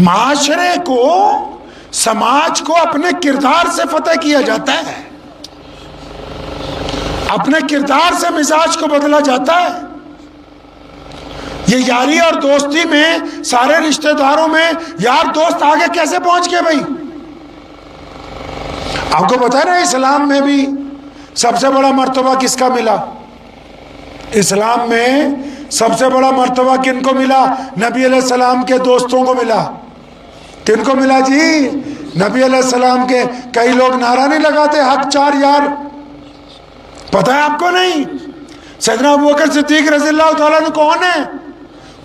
معاشرے کو، سماج کو اپنے کردار سے فتح کیا جاتا ہے، اپنے کردار سے مزاج کو بدلا جاتا ہے۔ یہ یاری اور دوستی میں، سارے رشتہ داروں میں یار دوست آگے کیسے پہنچ گئے بھائی؟ آپ کو پتا ہے نا اسلام میں بھی سب سے بڑا مرتبہ کس کا ملا؟ اسلام میں سب سے بڑا مرتبہ کن کو ملا؟ نبی علیہ السلام کے دوستوں کو ملا۔ کن کو ملا جی؟ نبی علیہ السلام کے۔ کئی لوگ نعرہ نہیں لگاتے حق چار یار؟ پتہ ہے آپ کو نہیں؟ سیدنا ابوبکر صدیق رضی اللہ تعالیٰ عنہ کون ہے؟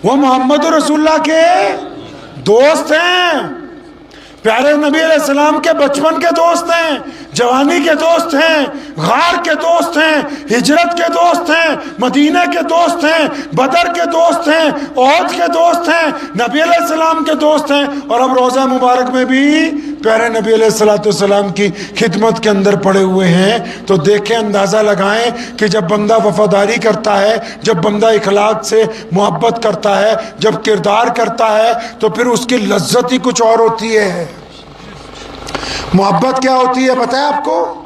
وہ محمد رسول اللہ کے دوست ہیں، پیارے نبی علیہ السلام کے بچپن کے دوست ہیں، جوانی کے دوست ہیں، غار کے دوست ہیں، ہجرت کے دوست ہیں، مدینہ کے دوست ہیں، بدر کے دوست ہیں، احد کے دوست ہیں، نبی علیہ السلام کے دوست ہیں، اور اب روزہ مبارک میں بھی پیارے نبی علیہ السلام کی خدمت کے اندر پڑے ہوئے ہیں۔ تو دیکھیں، اندازہ لگائیں کہ جب بندہ وفاداری کرتا ہے، جب بندہ اخلاق سے محبت کرتا ہے، جب کردار کرتا ہے، تو پھر اس کی لذت ہی کچھ اور ہوتی ہے۔ محبت کیا ہوتی ہے پتہ ہے آپ کو؟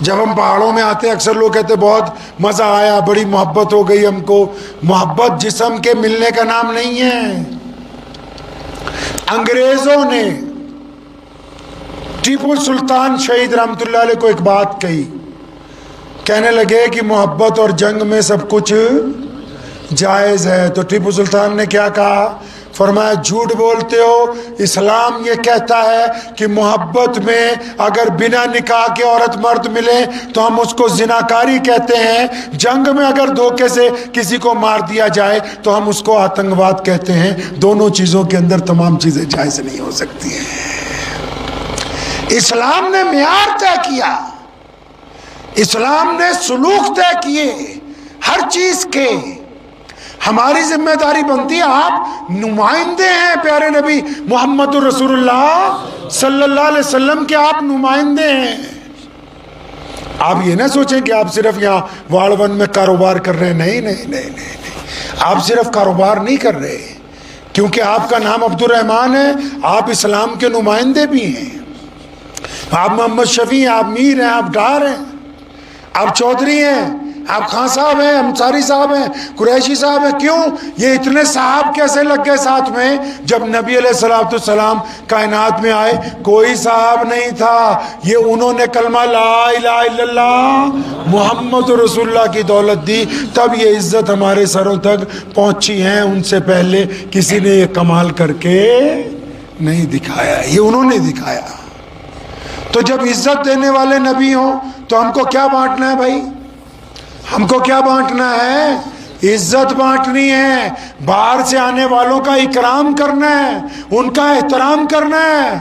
جب ہم پہاڑوں میں آتے ہیں اکثر لوگ کہتے ہیں بہت مزہ آیا، بڑی محبت ہو گئی ہم کو۔ محبت جسم کے ملنے کا نام نہیں ہے۔ انگریزوں نے ٹیپو سلطان شہید رحمۃ اللہ علیہ کو ایک بات کہی، کہنے لگے کہ محبت اور جنگ میں سب کچھ جائز ہے۔ تو ٹیپو سلطان نے کیا کہا؟ فرمایا جھوٹ بولتے ہو، اسلام یہ کہتا ہے کہ محبت میں اگر بنا نکاح کے عورت مرد ملے تو ہم اس کو زناکاری کہتے ہیں، جنگ میں اگر دھوکے سے کسی کو مار دیا جائے تو ہم اس کو آتنکواد کہتے ہیں۔ دونوں چیزوں کے اندر تمام چیزیں جائز نہیں ہو سکتی ہیں۔ اسلام نے معیار طے کیا، اسلام نے سلوک طے کیے ہر چیز کے۔ ہماری ذمہ داری بنتی ہے، آپ نمائندے ہیں پیارے نبی محمد رسول اللہ صلی اللہ علیہ وسلم کے، آپ نمائندے ہیں۔ آپ یہ نہ سوچیں کہ آپ صرف یہاں واڑ ون میں کاروبار کر رہے ہیں، نہیں نہیں نہیں نہیں، آپ صرف کاروبار نہیں کر رہے، کیونکہ آپ کا نام عبد الرحمن ہے، آپ اسلام کے نمائندے بھی ہیں۔ آپ محمد شفیع ہیں، آپ میر ہیں، آپ ڈار ہیں، آپ چودھری ہیں، آپ خان صاحب ہیں، انصاری صاحب ہیں، قریشی صاحب ہیں۔ کیوں یہ اتنے صاحب کیسے لگ گئے ساتھ میں؟ جب نبی علیہ السلام کائنات میں آئے کوئی صاحب نہیں تھا، یہ انہوں نے کلمہ لا الہ الا اللہ محمد رسول اللہ کی دولت دی، تب یہ عزت ہمارے سروں تک پہنچی ہیں۔ ان سے پہلے کسی نے یہ کمال کر کے نہیں دکھایا، یہ انہوں نے دکھایا۔ تو جب عزت دینے والے نبی ہوں تو ہم کو کیا بانٹنا ہے بھائی؟ ہم کو کیا بانٹنا ہے؟ عزت بانٹنی ہے، باہر سے آنے والوں کا اکرام کرنا ہے، ان کا احترام کرنا ہے۔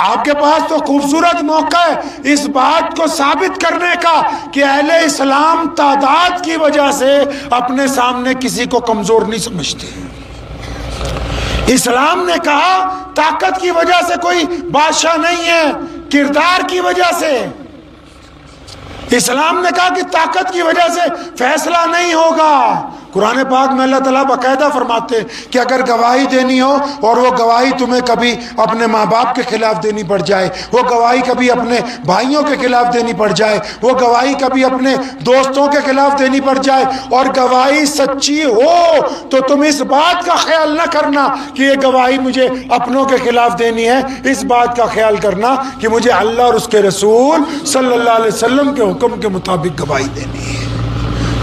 آپ کے پاس تو خوبصورت موقع ہے اس بات کو ثابت کرنے کا کہ اہل اسلام تعداد کی وجہ سے اپنے سامنے کسی کو کمزور نہیں سمجھتے۔ اسلام نے کہا طاقت کی وجہ سے کوئی بادشاہ نہیں ہے، کردار کی وجہ سے۔ اسلام نے کہا کہ طاقت کی وجہ سے فیصلہ نہیں ہوگا۔ قرآن پاک میں اللہ تعالیٰ باقاعدہ فرماتے ہیں کہ اگر گواہی دینی ہو اور وہ گواہی تمہیں کبھی اپنے ماں باپ کے خلاف دینی پڑ جائے، وہ گواہی کبھی اپنے بھائیوں کے خلاف دینی پڑ جائے، وہ گواہی کبھی اپنے دوستوں کے خلاف دینی پڑ جائے، اور گواہی سچی ہو تو تم اس بات کا خیال نہ کرنا کہ یہ گواہی مجھے اپنوں کے خلاف دینی ہے، اس بات کا خیال کرنا کہ مجھے اللہ اور اس کے رسول صلی اللہ علیہ وسلم کے حکم کے مطابق گواہی دینی ہے۔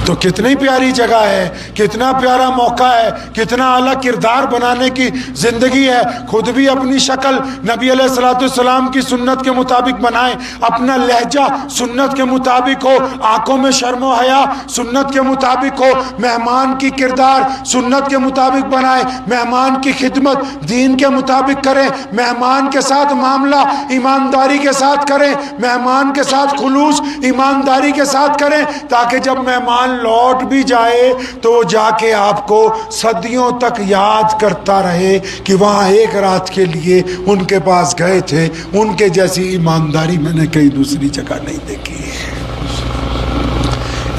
تو کتنی پیاری جگہ ہے، کتنا پیارا موقع ہے، کتنا اعلیٰ کردار بنانے کی زندگی ہے۔ خود بھی اپنی شکل نبی علیہ السلام کی سنت کے مطابق بنائیں، اپنا لہجہ سنت کے مطابق ہو، آنکھوں میں شرم و حیا سنت کے مطابق ہو، مہمان کی کردار سنت کے مطابق بنائیں، مہمان کی خدمت دین کے مطابق کریں، مہمان کے ساتھ معاملہ ایمانداری کے ساتھ کریں، مہمان کے ساتھ خلوص ایمانداری کے ساتھ کریں، تاکہ جب مہمان لوٹ بھی جائے تو وہ جا کے آپ کو صدیوں تک یاد کرتا رہے کہ وہاں ایک رات کے لیے ان کے پاس گئے تھے، ان کے جیسی ایمانداری میں نے کہیں دوسری جگہ نہیں دیکھی۔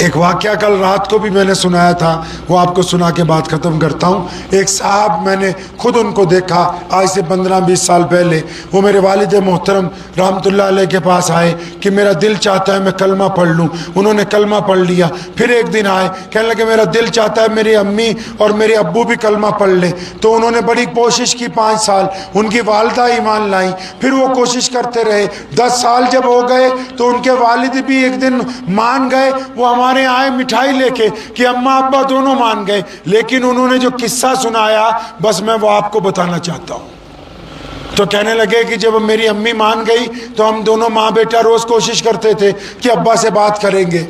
ایک واقعہ کل رات کو بھی میں نے سنایا تھا, وہ آپ کو سنا کے بات ختم کرتا ہوں. ایک صاحب, میں نے خود ان کو دیکھا آج سے 15-20 سال پہلے. وہ میرے والد محترم رحمۃ اللہ علیہ کے پاس آئے کہ میرا دل چاہتا ہے میں کلمہ پڑھ لوں. انہوں نے کلمہ پڑھ لیا. پھر ایک دن آئے, کہنے لگے میرا دل چاہتا ہے میری امی اور میرے ابو بھی کلمہ پڑھ لیں. تو انہوں نے بڑی کوشش کی, 5 سال. ان کی والدہ ایمان لائیں. پھر وہ کوشش کرتے رہے. 10 سال جب ہو گئے تو ان کے والد بھی ایک دن مان گئے. وہ ہمارے آئے مٹھائی لے کے کہ اماں ابا دونوں مان گئے. لیکن انہوں نے جو قصہ سنایا بس میں وہ آپ کو بتانا چاہتا ہوں. تو کہنے لگے کہ جب میری امی مان گئی تو ہم دونوں ماں بیٹا روز کوشش کرتے تھے کہ ابا سے بات کریں گے.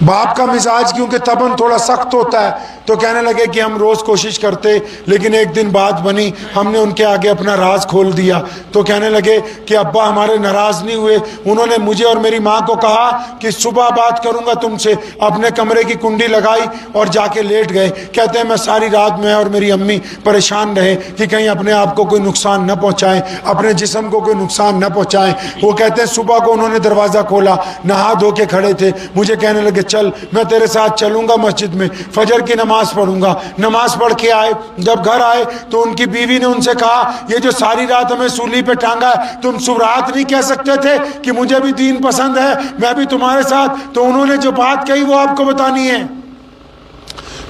باپ کا مزاج کیونکہ تباً تھوڑا سخت ہوتا ہے, تو کہنے لگے کہ ہم روز کوشش کرتے. لیکن ایک دن بات بنی, ہم نے ان کے آگے اپنا راز کھول دیا. تو کہنے لگے کہ ابا ہمارے ناراض نہیں ہوئے. انہوں نے مجھے اور میری ماں کو کہا کہ صبح بات کروں گا تم سے. اپنے کمرے کی کنڈی لگائی اور جا کے لیٹ گئے. کہتے ہیں میں ساری رات میں اور میری امی پریشان رہے کہ کہیں اپنے آپ کو کوئی نقصان نہ پہنچائیں, اپنے جسم کو کوئی نقصان نہ پہنچائیں. وہ کہتے ہیں صبح کو انہوں نے دروازہ کھولا, نہا دھو کے کھڑے تھے. مجھے کہنے لگے چل میں تیرے ساتھ چلوں گا مسجد میں, فجر کی نماز پڑھوں گا. نماز پڑھ کے آئے. جب گھر آئے تو ان کی بیوی نے ان سے کہا یہ جو ساری رات ہمیں سولی پہ ٹانگا ہے, تم صبح رات نہیں کہہ سکتے تھے کہ مجھے بھی دین پسند ہے, میں بھی تمہارے ساتھ. تو انہوں نے جو بات کہی وہ آپ کو بتانی ہے.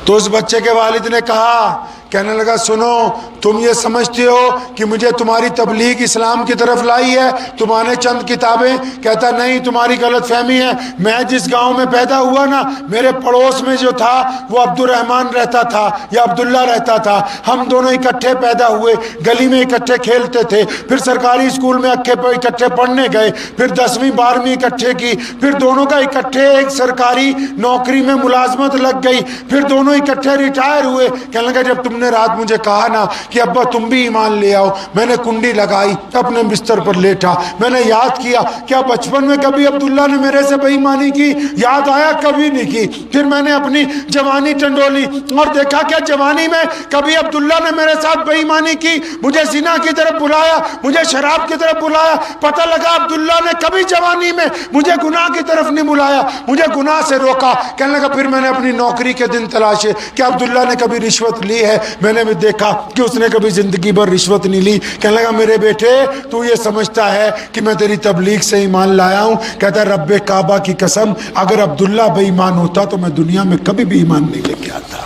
تو اس بچے کے والد نے کہا, کہنے لگا سنو تم یہ سمجھتے ہو کہ مجھے تمہاری تبلیغ اسلام کی طرف لائی ہے, تمہارے چند کتابیں. کہتا نہیں تمہاری غلط فہمی ہے. میں جس گاؤں میں پیدا ہوا نا, میرے پڑوس میں جو تھا وہ عبد الرحمن رہتا تھا یا عبداللہ رہتا تھا. ہم دونوں اکٹھے پیدا ہوئے, گلی میں اکٹھے کھیلتے تھے. پھر سرکاری اسکول میں اکٹھے پڑھنے گئے. پھر 10ویں 12ویں اکٹھے کی. پھر دونوں کا اکٹھے ایک سرکاری نوکری میں ملازمت لگ گئی. پھر دونوں اکٹھے ریٹائر ہوئے. کہنے لگا جب تم نے رات مجھے کہا نا کہ ابا تم بھی ایمان لے آؤ, میں نے کنڈی لگائی, اپنے بستر پر لیٹا. میں نے یاد کیا کیا بچپن میں کبھی عبداللہ نے میرے سے بے ایمانی کی؟ یاد آیا کبھی نہیں کی. پھر میں نے اپنی جوانی ٹنڈولی اور دیکھا کہ جوانی میں کبھی عبداللہ نے میرے ساتھ بے ایمانی کی, مجھے زنا کی طرف بلایا, مجھے شراب کی طرف بلایا. پتہ لگا عبداللہ نے کبھی جوانی میں مجھے گناہ کی طرف نہیں بلایا, مجھے گناہ سے روکا. کہنے لگا پھر میں نے اپنی نوکری کے دن تلاشے کہ عبداللہ نے کبھی رشوت لی ہے. میں نے بھی دیکھا کہ اس نے کبھی زندگی بھر رشوت نہیں لی. کہنے لگا میرے بیٹے تو یہ سمجھتا ہے کہ میں تیری تبلیغ سے ایمان لایا ہوں. کہتا ہے رب کعبہ کی قسم اگر عبداللہ بے ایمان ہوتا تو میں دنیا میں کبھی بھی ایمان نہیں لے کے آتا.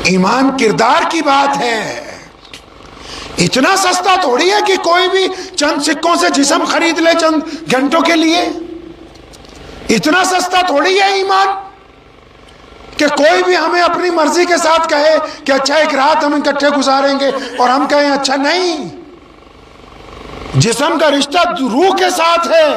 ایمان کردار کی بات ہے. اتنا سستا تھوڑی ہے کہ کوئی بھی چند سکوں سے جسم خرید لے چند گھنٹوں کے لیے. اتنا سستا تھوڑی ہے ایمان کہ کوئی بھی ہمیں اپنی مرضی کے ساتھ کہے کہ اچھا ایک رات ہم اکٹھے گزاریں گے اور ہم کہیں اچھا نہیں. جسم کا رشتہ روح کے ساتھ ہے.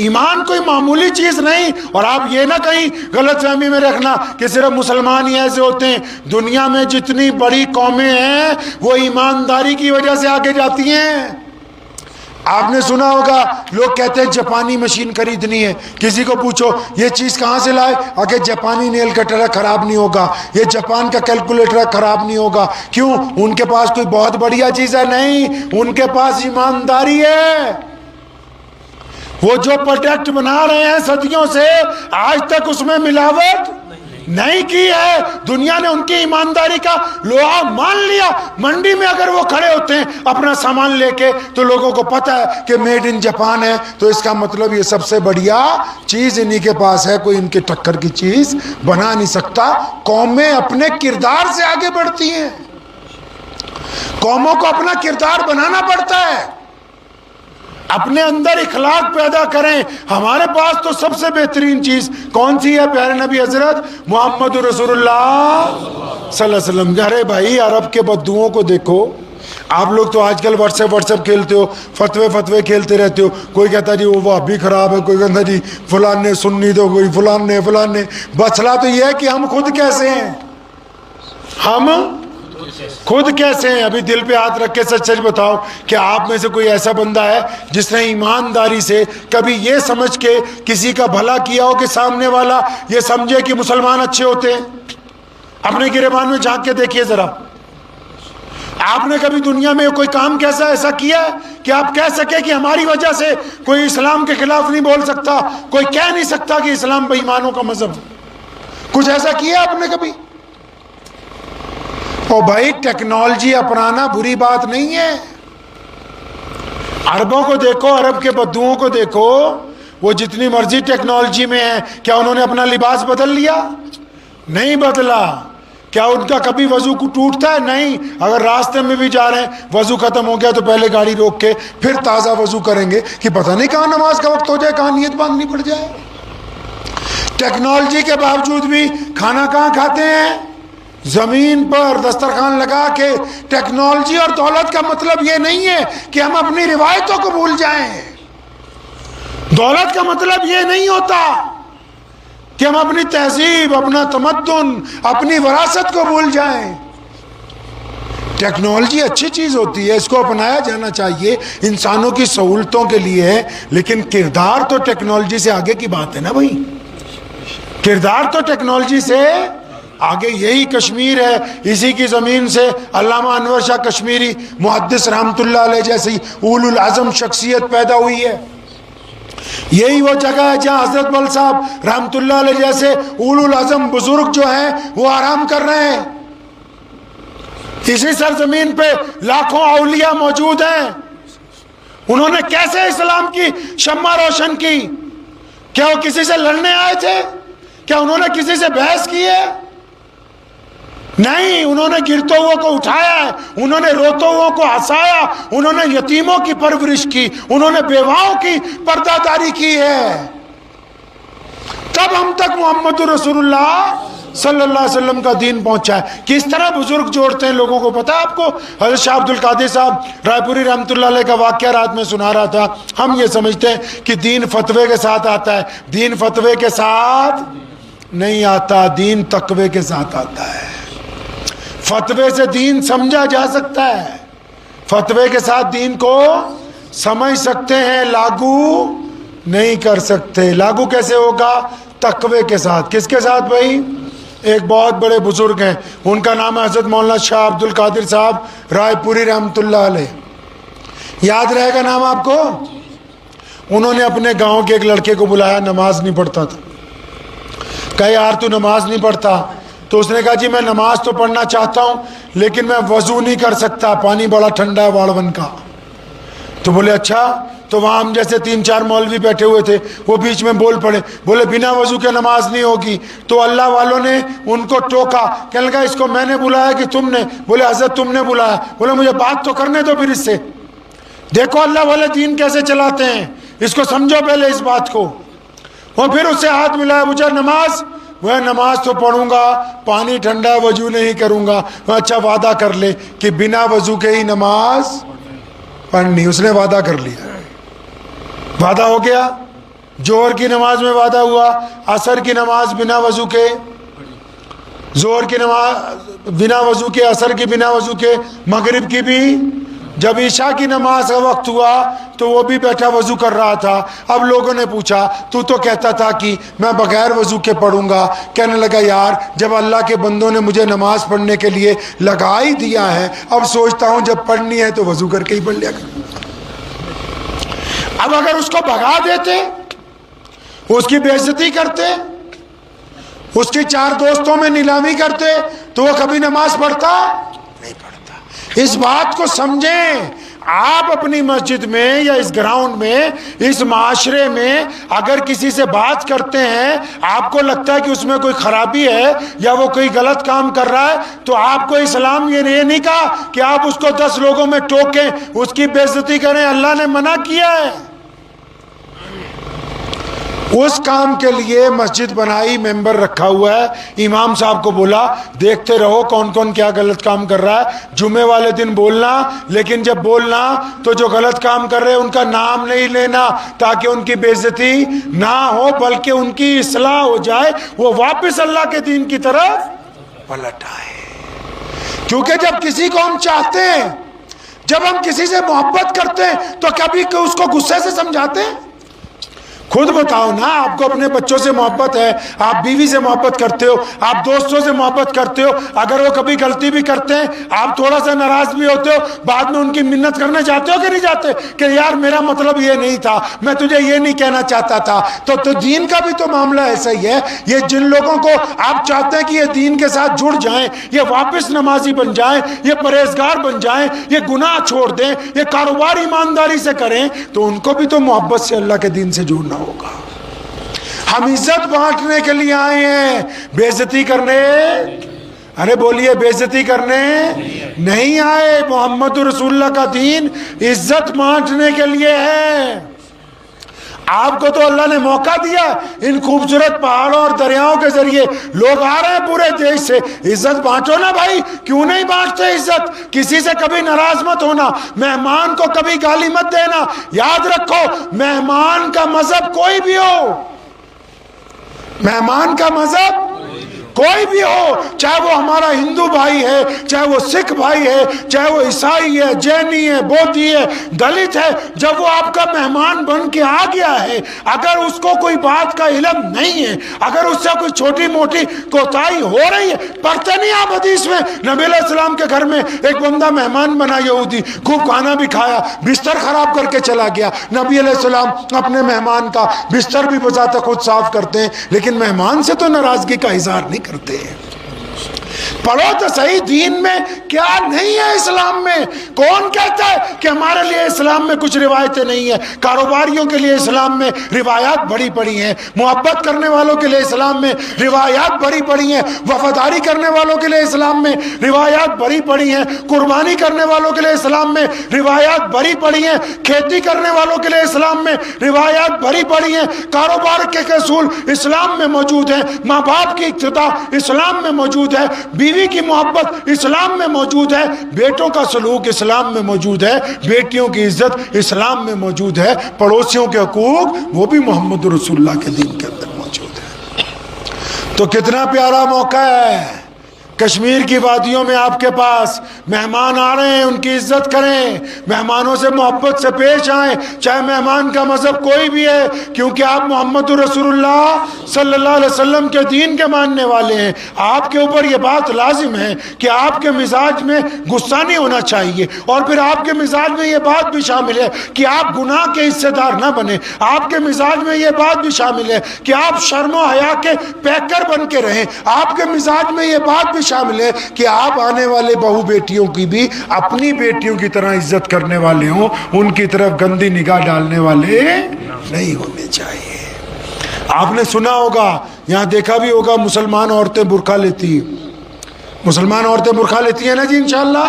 ایمان کوئی معمولی چیز نہیں. اور آپ یہ نہ کہیں غلط فہمی میں رکھنا کہ صرف مسلمان ہی ایسے ہوتے ہیں. دنیا میں جتنی بڑی قومیں ہیں وہ ایمانداری کی وجہ سے آگے جاتی ہیں. آپ نے سنا ہوگا لوگ کہتے ہیں جاپانی مشین خریدنی ہے. کسی کو پوچھو یہ چیز کہاں سے لائے, آگے جاپانی نیل کٹر ہے خراب نہیں ہوگا, یہ جاپان کا کیلکولیٹر ہے خراب نہیں ہوگا. کیوں؟ ان کے پاس کوئی بہت بڑھیا چیز ہے نہیں, ان کے پاس ایمانداری ہے. وہ جو پروڈکٹ بنا رہے ہیں صدیوں سے آج تک اس میں ملاوٹ نہیں کی ہے. دنیا نے ان کی ایمانداری کا لوہا مان لیا. منڈی میں اگر وہ کھڑے ہوتے ہیں اپنا سامان لے کے تو لوگوں کو پتا ہے کہ میڈ ان جاپان ہے, تو اس کا مطلب یہ سب سے بڑھیا چیز انہی کے پاس ہے, کوئی ان کے ٹکر کی چیز بنا نہیں سکتا. قومیں اپنے کردار سے آگے بڑھتی ہیں. قوموں کو اپنا کردار بنانا پڑتا ہے, اپنے اندر اخلاق پیدا کریں. ہمارے پاس تو سب سے بہترین چیز کون سی ہے؟ پیارے نبی حضرت محمد رسول اللہ صلی اللہ علیہ وسلم. ارے بھائی عرب کے بدوؤں کو دیکھو. آپ لوگ تو آج کل واٹس ایپ کھیلتے ہو, فتوے کھیلتے رہتے ہو. کوئی کہتا جی وہ وہابی خراب ہے, کوئی کہتا جی فلان نے سنی تو کوئی فلان نے. مسئلہ تو یہ ہے کہ ہم خود کیسے ہیں, ہم خود کیسے ہیں. ابھی دل پہ ہاتھ رکھ کے سچ بتاؤ کہ آپ میں سے کوئی ایسا بندہ ہے جس نے ایمانداری سے کبھی یہ سمجھ کے کسی کا بھلا کیا ہو کہ سامنے والا یہ سمجھے کہ مسلمان اچھے ہوتے ہیں؟ اپنے گریبان میں جھانک کے دیکھیے ذرا. آپ نے کبھی دنیا میں کوئی کام کیسا ایسا کیا ہے کہ آپ کہہ سکے کہ ہماری وجہ سے کوئی اسلام کے خلاف نہیں بول سکتا, کوئی کہہ نہیں سکتا کہ اسلام بے ایمانوں کا مذہب؟ کچھ ایسا کیا آپ نے کبھی؟ او بھائی, ٹیکنالوجی اپنانا بری بات نہیں ہے. عربوں کو دیکھو, عرب کے بدوؤں کو دیکھو, وہ جتنی مرضی ٹیکنالوجی میں ہیں, کیا انہوں نے اپنا لباس بدل لیا؟ نہیں بدلا. کیا ان کا کبھی وضو کو ٹوٹتا ہے؟ نہیں. اگر راستے میں بھی جا رہے ہیں, وضو ختم ہو گیا تو پہلے گاڑی روک کے پھر تازہ وضو کریں گے کہ پتہ نہیں کہاں نماز کا وقت ہو جائے, کہاں نیت باندھنی پڑ جائے. ٹیکنالوجی کے باوجود بھی کھانا کہاں کھاتے ہیں؟ زمین پر دسترخوان لگا کے. ٹیکنالوجی اور دولت کا مطلب یہ نہیں ہے کہ ہم اپنی روایتوں کو بھول جائیں. دولت کا مطلب یہ نہیں ہوتا کہ ہم اپنی تہذیب, اپنا تمدن, اپنی وراثت کو بھول جائیں. ٹیکنالوجی اچھی چیز ہوتی ہے, اس کو اپنایا جانا چاہیے, انسانوں کی سہولتوں کے لیے ہے, لیکن کردار تو ٹیکنالوجی سے آگے کی بات ہے نا بھائی. کردار تو ٹیکنالوجی سے آگے. یہی کشمیر ہے, اسی کی زمین سے علامہ انور شاہ کشمیری محدث رحمت اللہ علیہ جیسی اولو العزم شخصیت پیدا ہوئی ہے. یہی وہ جگہ ہے جہاں حضرت بل صاحب رحمت اللہ علیہ جیسے اولو العزم بزرگ جو ہیں وہ آرام کر رہے ہیں. اسی سرزمین پہ لاکھوں اولیاء موجود ہیں. انہوں نے کیسے اسلام کی شمع روشن کی؟ کیا وہ کسی سے لڑنے آئے تھے؟ کیا انہوں نے کسی سے بحث کی ہے؟ نہیں. انہوں نے گرتے ہوئے کو اٹھایا ہے, انہوں نے روتے ہوئے کو ہنسایا, انہوں نے یتیموں کی پرورش کی, انہوں نے بیواؤں کی پردہ داری کی ہے. تب ہم تک محمد رسول اللہ صلی اللہ علیہ وسلم کا دین پہنچا ہے. کس طرح بزرگ جوڑتے ہیں لوگوں کو پتا ہے آپ کو؟ حضرت شاہ عبد القادر صاحب رائے پوری رحمت اللہ علیہ کا واقعہ رات میں سنا رہا تھا. ہم یہ سمجھتے ہیں کہ دین فتوے کے ساتھ آتا ہے. دین فتوے کے ساتھ نہیں آتا, دین تقوی کے ساتھ آتا ہے. فتوے سے دین سمجھا جا سکتا ہے, فتوے کے ساتھ دین کو سمجھ سکتے ہیں, لاگو نہیں کر سکتے. لاگو کیسے ہوگا؟ تقوی کے ساتھ. کس کے ساتھ بھائی؟ ایک بہت بڑے بزرگ ہیں, ان کا نام ہے حضرت مولانا شاہ عبد القادر صاحب رائے پوری رحمت اللہ علیہ. یاد رہے گا نام آپ کو. انہوں نے اپنے گاؤں کے ایک لڑکے کو بلایا, نماز نہیں پڑھتا تھا. کہا یار تو نماز نہیں پڑھتا؟ تو اس نے کہا جی میں نماز تو پڑھنا چاہتا ہوں لیکن میں وضو نہیں کر سکتا, پانی بڑا ٹھنڈا ہے واڑون کا. تو بولے اچھا. تو وہاں ہم جیسے 3-4 مولوی بیٹھے ہوئے تھے, وہ بیچ میں بول پڑے, بولے بنا وضو کے نماز نہیں ہوگی. تو اللہ والوں نے ان کو ٹوکا, کہنے لگا اس کو میں نے بلایا کہ تم نے؟ بولے حضرت تم نے بلایا. بولے مجھے بات تو کرنے دو پھر اس سے. دیکھو اللہ والے دین کیسے چلاتے ہیں, اس کو سمجھو پہلے اس بات کو. اور پھر اس سے ہاتھ ملایا, مجھے نماز, وہ نماز تو پڑھوں گا, پانی ٹھنڈا, وضو نہیں کروں گا. اچھا وعدہ کر لے کہ بنا وضو کے ہی نماز پڑھنی. اس نے وعدہ کر لیا, وعدہ ہو گیا. جوہر کی نماز میں وعدہ ہوا, عصر کی نماز بنا وضو کے, ظہر کی نماز بنا وضو کے, عصر کی بنا وضو کے, مغرب کی بھی. جب عشاء کی نماز کا وقت ہوا تو وہ بھی بیٹھا وضو کر رہا تھا. اب لوگوں نے پوچھا تو کہتا تھا کہ میں بغیر وضو کے پڑھوں گا. کہنے لگا یار جب اللہ کے بندوں نے مجھے نماز پڑھنے کے لیے لگا ہی دیا ہے, اب سوچتا ہوں جب پڑھنی ہے تو وضو کر کے ہی پڑھ لیا کروں. اب اگر اس کو بھگا دیتے, اس کی بے عزتی کرتے, اس کی 4 دوستوں میں نیلامی کرتے, تو وہ کبھی نماز پڑھتا نہیں پڑھتا. اس بات کو سمجھیں. آپ اپنی مسجد میں یا اس گراؤنڈ میں, اس معاشرے میں اگر کسی سے بات کرتے ہیں, آپ کو لگتا ہے کہ اس میں کوئی خرابی ہے یا وہ کوئی غلط کام کر رہا ہے, تو آپ کو اسلام یہ نہیں کہا کہ آپ اس کو 10 لوگوں میں ٹوکیں, اس کی بے عزتی کریں. اللہ نے منع کیا ہے. اس کام کے لیے مسجد بنائی, ممبر رکھا ہوا ہے, امام صاحب کو بولا دیکھتے رہو کون کون کیا غلط کام کر رہا ہے, جمعے والے دن بولنا, لیکن جب بولنا تو جو غلط کام کر رہے ہیں ان کا نام نہیں لینا تاکہ ان کی بے عزتی نہ ہو بلکہ ان کی اصلاح ہو جائے, وہ واپس اللہ کے دین کی طرف پلٹ آئے. کیونکہ جب کسی کو ہم چاہتے ہیں, جب ہم کسی سے محبت کرتے ہیں تو کبھی اس کو غصے سے سمجھاتے ہیں؟ خود بتاؤ نا, آپ کو اپنے بچوں سے محبت ہے, آپ بیوی سے محبت کرتے ہو, آپ دوستوں سے محبت کرتے ہو, اگر وہ کبھی غلطی بھی کرتے ہیں آپ تھوڑا سا ناراض بھی ہوتے ہو, بعد میں ان کی منت کرنے جاتے ہو کہ نہیں جاتے کہ یار میرا مطلب یہ نہیں تھا, میں تجھے یہ نہیں کہنا چاہتا تھا. تو دین کا بھی تو معاملہ ایسا ہی ہے. یہ جن لوگوں کو آپ چاہتے ہیں کہ یہ دین کے ساتھ جڑ جائیں, یہ واپس نمازی بن جائیں, یہ پرہیزگار بن جائیں, یہ گناہ چھوڑ دیں, یہ کاروبار ایمانداری سے کریں, تو ان کو بھی تو محبت سے اللہ کے دین سے جڑنا ہوگا. ہم عزت بانٹنے کے لیے آئے ہیں, بے عزتی کرنے, ارے بولیے, بے عزتی کرنے نہیں آئے. محمد رسول اللہ کا دین عزت بانٹنے کے لیے ہے. آپ کو تو اللہ نے موقع دیا, ان خوبصورت پہاڑوں اور دریاؤں کے ذریعے لوگ آ رہے ہیں پورے دیش سے, عزت بانٹو نا بھائی. کیوں نہیں بانٹتے عزت؟ کسی سے کبھی ناراض مت ہونا, مہمان کو کبھی گالی مت دینا. یاد رکھو, مہمان کا مذہب کوئی بھی ہو, مہمان کا مذہب کوئی بھی ہو, چاہے وہ ہمارا ہندو بھائی ہے, چاہے وہ سکھ بھائی ہے, چاہے وہ عیسائی ہے, جینی ہے, بودھی ہے, دلت ہے, جب وہ آپ کا مہمان بن کے آ گیا ہے, اگر اس کو کوئی بات کا علم نہیں ہے, اگر اس سے کوئی چھوٹی موٹی کوتاہی ہو رہی ہے, پڑھتے نہیں آپ حدیث میں, نبی علیہ السلام کے گھر میں ایک بندہ مہمان بنا یہودی, خوب کھانا بھی کھایا, بستر خراب کر کے چلا گیا. نبی علیہ السلام اپنے مہمان کا بستر بھی بذات خود صاف کرتے ہیں, لیکن مہمان سے تو ناراضگی کا اظہار نہیں کرتے ہیں. پڑھو تو صحیح, دین میں کیا نہیں ہے اسلام میں. کون کہتا ہے کہ ہمارے لیے اسلام میں کچھ روایتیں نہیں ہیں؟ کاروباریوں کے لیے اسلام میں روایات بڑی پڑی ہیں, محبت کرنے والوں کے لیے اسلام میں روایات بڑی پڑی ہیں, وفاداری کرنے والوں کے لیے اسلام میں روایات بڑی پڑی ہیں, قربانی کرنے والوں کے لیے اسلام میں روایات بڑی پڑی ہیں, کھیتی کرنے والوں کے لیے اسلام میں روایات بڑی پڑی ہیں, کاروبار کے اصول اسلام میں موجود ہیں, ماں باپ کی اقتدا اسلام میں موجود ہے, بیوی کی محبت اسلام میں موجود ہے, بیٹوں کا سلوک اسلام میں موجود ہے, بیٹیوں کی عزت اسلام میں موجود ہے, پڑوسیوں کے حقوق وہ بھی محمد رسول اللہ کے دین کے اندر موجود ہے. تو کتنا پیارا موقع ہے, کشمیر کی وادیوں میں آپ کے پاس مہمان آ رہے ہیں, ان کی عزت کریں, مہمانوں سے محبت سے پیش آئیں, چاہے مہمان کا مذہب کوئی بھی ہے, کیونکہ آپ محمد رسول اللہ صلی اللہ علیہ وسلم کے دین کے ماننے والے ہیں. آپ کے اوپر یہ بات لازم ہے کہ آپ کے مزاج میں غصہ نہیں ہونا چاہیے, اور پھر آپ کے مزاج میں یہ بات بھی شامل ہے کہ آپ گناہ کے حصے دار نہ بنیں. آپ کے مزاج میں یہ بات بھی شامل ہے کہ آپ شرم و حیا کے پیکر بن کے رہیں. آپ کے مزاج میں یہ بات بھی شامل ہے کہ آپ آنے والے بہو بیٹیوں کی بھی اپنی بیٹیوں کی طرح عزت کرنے والے ہوں, ان کی طرف گندی نگاہ ڈالنے والے نہیں ہونے چاہیے. آپ نے سنا ہوگا, یہاں دیکھا بھی ہوگا, مسلمان عورتیں برقع لیتی ہیں, مسلمان عورتیں برقع لیتی ہیں نا جی انشاءاللہ.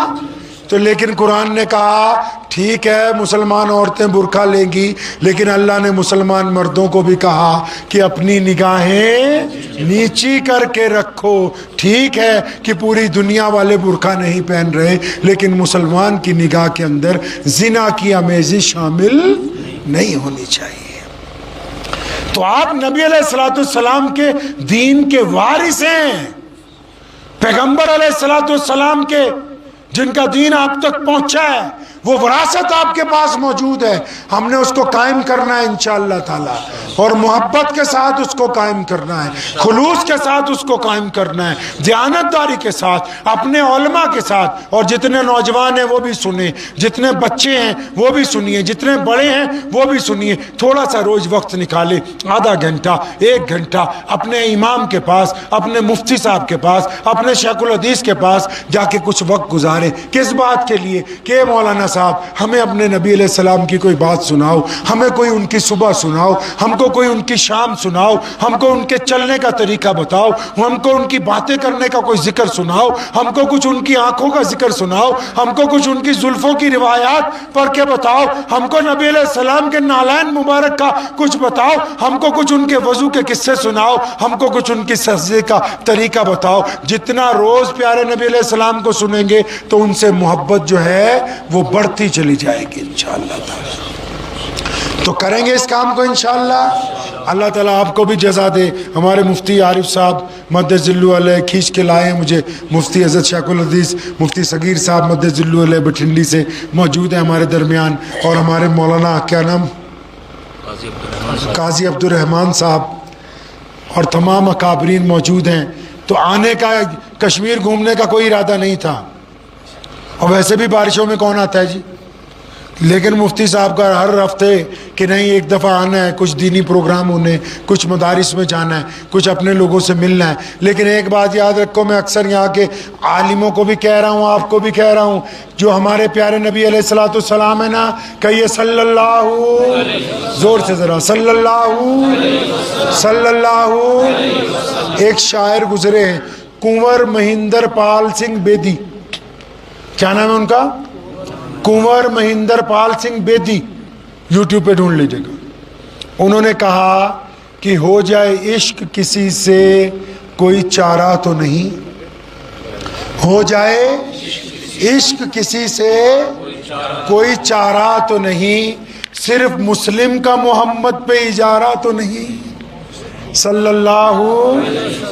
تو لیکن قرآن نے کہا ٹھیک ہے مسلمان عورتیں برقع لیں گی, لیکن اللہ نے مسلمان مردوں کو بھی کہا کہ اپنی نگاہیں نیچی کر کے رکھو. ٹھیک ہے کہ پوری دنیا والے برقع نہیں پہن رہے, لیکن مسلمان کی نگاہ کے اندر زنا کی آمیزش شامل نہیں ہونی چاہیے. تو آپ نبی علیہ الصلوۃ والسلام کے دین کے وارث ہیں, پیغمبر علیہ الصلوۃ والسلام کے جن کا دین آپ تک پہنچا ہے, وہ وراثت آپ کے پاس موجود ہے. ہم نے اس کو قائم کرنا ہے انشاءاللہ تعالی, اور محبت کے ساتھ اس کو قائم کرنا ہے, خلوص کے ساتھ اس کو قائم کرنا ہے, دیانتداری کے ساتھ, اپنے علماء کے ساتھ. اور جتنے نوجوان ہیں وہ بھی سنیں, جتنے بچے ہیں وہ بھی سنیے, جتنے بڑے ہیں وہ بھی سنیے. تھوڑا سا روز وقت نکالے, آدھا گھنٹہ, 1 گھنٹہ, اپنے امام کے پاس, اپنے مفتی صاحب کے پاس, اپنے شیخ الحدیث کے پاس جا کے کچھ وقت گزارے. کس بات کے لیے کہ مولانا صاحب ہمیں اپنے نبی علیہ السلام کی کوئی بات سناؤ, ہمیں کوئی ان کی صبح سناؤ, ہم کو کوئی ان کی شام سناؤ, ہم کو ان کے چلنے کا طریقہ بتاؤ, ہم کو ان کی باتیں کرنے کا کوئی ذکر سناؤ, ہم کو کچھ ان کی آنکھوں کا ذکر سناؤ, ہم کو کچھ ان کی زلفوں کی روایات پڑھ کے بتاؤ, ہم کو نبی علیہ السلام کے نالین مبارک کا کچھ بتاؤ, ہم کو کچھ ان کے وضو کے قصے سناؤ, ہم کو کچھ ان کی سجدے کا طریقہ بتاؤ. جتنا روز پیارے نبی علیہ السلام کو سنیں گے تو ان سے محبت جو ہے وہ بڑھتی چلی جائے گی انشاءاللہ تعالی. تو کریں گے اس کام کو انشاءاللہ. اللہ تعالیٰ آپ کو بھی جزا دے. ہمارے مفتی عارف صاحب مدد ذلو علیہ کھینچ کے لائے ہیں مجھے, مفتی حضرت شیخ الحدیث مفتی صغیر صاحب مدد ذلو علیہ بٹھنڈی سے موجود ہیں ہمارے درمیان, اور ہمارے مولانا کیا نام قاضی عبد الرحمان صاحب اور تمام اکابرین موجود ہیں. تو آنے کا کشمیر گھومنے کا کوئی ارادہ نہیں تھا, اور ویسے بھی بارشوں میں کون آتا ہے جی, لیکن مفتی صاحب کا ہر ہفتے کہ نہیں ایک دفعہ آنا ہے, کچھ دینی پروگرام ہونے, کچھ مدارس میں جانا ہے, کچھ اپنے لوگوں سے ملنا ہے. لیکن ایک بات یاد رکھو, میں اکثر یہاں کے عالموں کو بھی کہہ رہا ہوں, آپ کو بھی کہہ رہا ہوں, جو ہمارے پیارے نبی علیہ الصلوۃ والسلام ہے نا, کہیے صلی اللہ, زور سے ذرا صلی اللہ, صلی اللہ. ایک شاعر گزرے ہیں کنور مہندر پال سنگھ بیدی, کیا نام ہے ان کا؟ کنور مہندر پال سنگھ بیدی, یوٹیوب پہ ڈھونڈ لیجیے گا. انہوں نے کہا کہ ہو جائے عشق کسی سے کوئی چارہ تو نہیں, ہو جائے عشق کسی سے کوئی چارہ تو نہیں, صرف مسلم کا محمد پہ اجارہ تو نہیں. صلی اللہ.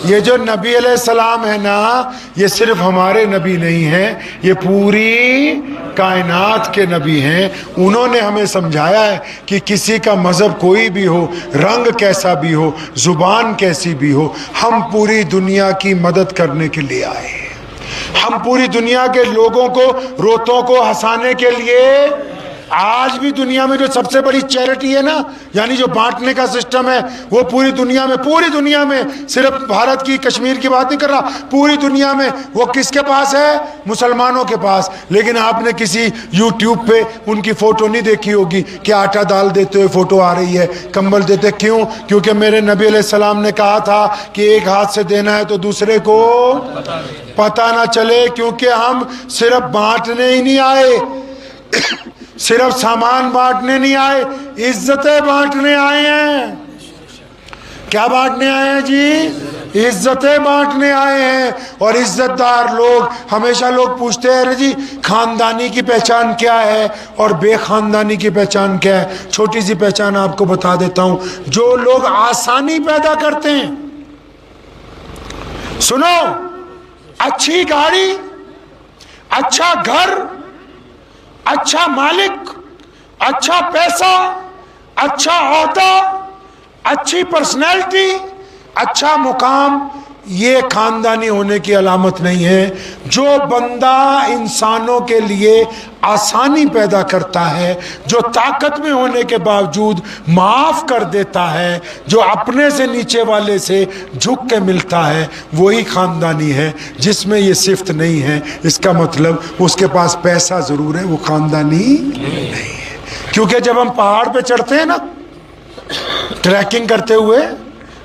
یہ جو نبی علیہ السلام ہے نا, یہ صرف ہمارے نبی نہیں ہیں, یہ پوری کائنات کے نبی ہیں. انہوں نے ہمیں سمجھایا ہے کہ کسی کا مذہب کوئی بھی ہو, رنگ کیسا بھی ہو, زبان کیسی بھی ہو, ہم پوری دنیا کی مدد کرنے کے لیے آئے ہیں. ہم پوری دنیا کے لوگوں کو, روتوں کو ہنسانے کے لیے. آج بھی دنیا میں جو سب سے بڑی چیریٹی ہے نا, یعنی جو بانٹنے کا سسٹم ہے, وہ پوری دنیا میں صرف بھارت کی, کشمیر کی بات نہیں کر رہا, پوری دنیا میں وہ کس کے پاس ہے؟ مسلمانوں کے پاس. لیکن آپ نے کسی یوٹیوب پہ ان کی فوٹو نہیں دیکھی ہوگی کہ آٹا دال دیتے ہوئے فوٹو آ رہی ہے, کمبل دیتے. کیوں؟ کیونکہ میرے نبی علیہ السلام نے کہا تھا کہ ایک ہاتھ سے دینا ہے تو دوسرے کو پتہ نہ چلے, کیونکہ ہم صرف بانٹنے ہی نہیں آئے, صرف سامان بانٹنے نہیں آئے, عزتیں بانٹنے آئے ہیں. کیا بانٹنے آئے ہیں جی؟ عزتیں بانٹنے آئے ہیں. اور عزت دار لوگ, ہمیشہ لوگ پوچھتے ہیں جی خاندانی کی پہچان کیا ہے اور بے خاندانی کی پہچان کیا ہے. چھوٹی سی پہچان آپ کو بتا دیتا ہوں. جو لوگ آسانی پیدا کرتے ہیں, سنو, اچھی گاڑی, اچھا گھر, اچھا مالک, اچھا پیسہ, اچھا عہدہ, اچھی پرسنالٹی, اچھا مقام, یہ خاندانی ہونے کی علامت نہیں ہے. جو بندہ انسانوں کے لیے آسانی پیدا کرتا ہے, جو طاقت میں ہونے کے باوجود معاف کر دیتا ہے, جو اپنے سے نیچے والے سے جھک کے ملتا ہے, وہی خاندانی ہے. جس میں یہ صفت نہیں ہے, اس کا مطلب اس کے پاس پیسہ ضرور ہے, وہ خاندانی نہیں ہے. کیونکہ جب ہم پہاڑ پہ چڑھتے ہیں نا, ٹریکنگ کرتے ہوئے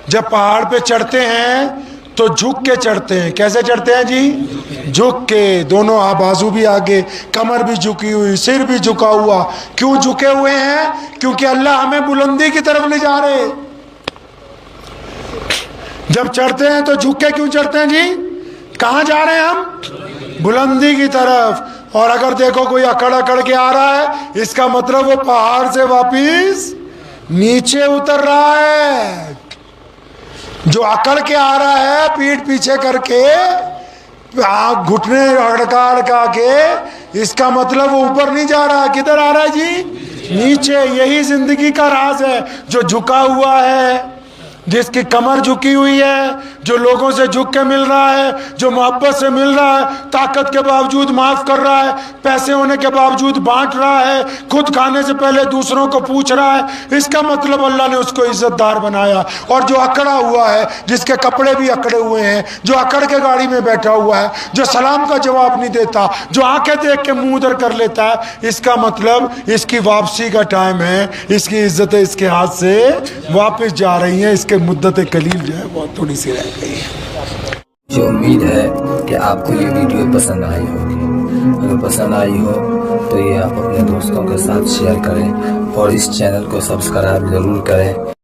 جب پہاڑ پہ چڑھتے ہیں تو جھک کے چڑھتے ہیں. کیسے چڑھتے ہیں جی؟ جھک کے, دونوں بازو بھی آگے, کمر بھی جھکی ہوئی, سر بھی جھکا ہوا. کیوں جھکے ہوئے ہیں؟ کیونکہ اللہ ہمیں بلندی کی طرف لے جا رہے. جب چڑھتے ہیں تو جھک کے کیوں چڑھتے ہیں جی؟ کہاں جا رہے ہیں ہم؟ بلندی کی طرف. اور اگر دیکھو کوئی اکڑ کے آ رہا ہے, اس کا مطلب وہ پہاڑ سے واپس نیچے اتر رہا ہے. جو اکڑ کے آ رہا ہے پیٹھ پیچھے کر کے, گھٹنے اڑکا کے, اس کا مطلب وہ اوپر نہیں جا رہا. کدھر آ رہا ہے جی؟ نیچے. یہی زندگی کا راز ہے. جو جھکا ہوا ہے, جس کی کمر جھکی ہوئی ہے, جو لوگوں سے جھک کے مل رہا ہے, جو محبت سے مل رہا ہے, طاقت کے باوجود معاف کر رہا ہے, پیسے ہونے کے باوجود بانٹ رہا ہے, خود کھانے سے پہلے دوسروں کو پوچھ رہا ہے, اس کا مطلب اللہ نے اس کو عزت دار بنایا. اور جو اکڑا ہوا ہے, جس کے کپڑے بھی اکڑے ہوئے ہیں, جو اکڑ کے گاڑی میں بیٹھا ہوا ہے, جو سلام کا جواب نہیں دیتا, جو آنکھیں دیکھ کے منہ ادھر کر لیتا ہے, اس کا مطلب اس کی واپسی کا ٹائم ہے. اس کی عزتیں اس کے ہاتھ سے واپس جا رہی ہیں. اس کے مدت قلیل جو ہے بہت تھوڑی سی رہ گئی ہے. مجھے امید ہے کہ آپ کو یہ ویڈیو پسند آئی ہوگی. اگر پسند آئی ہو تو یہ آپ اپنے دوستوں کے ساتھ شیئر کریں اور اس چینل کو سبسکرائب ضرور کریں.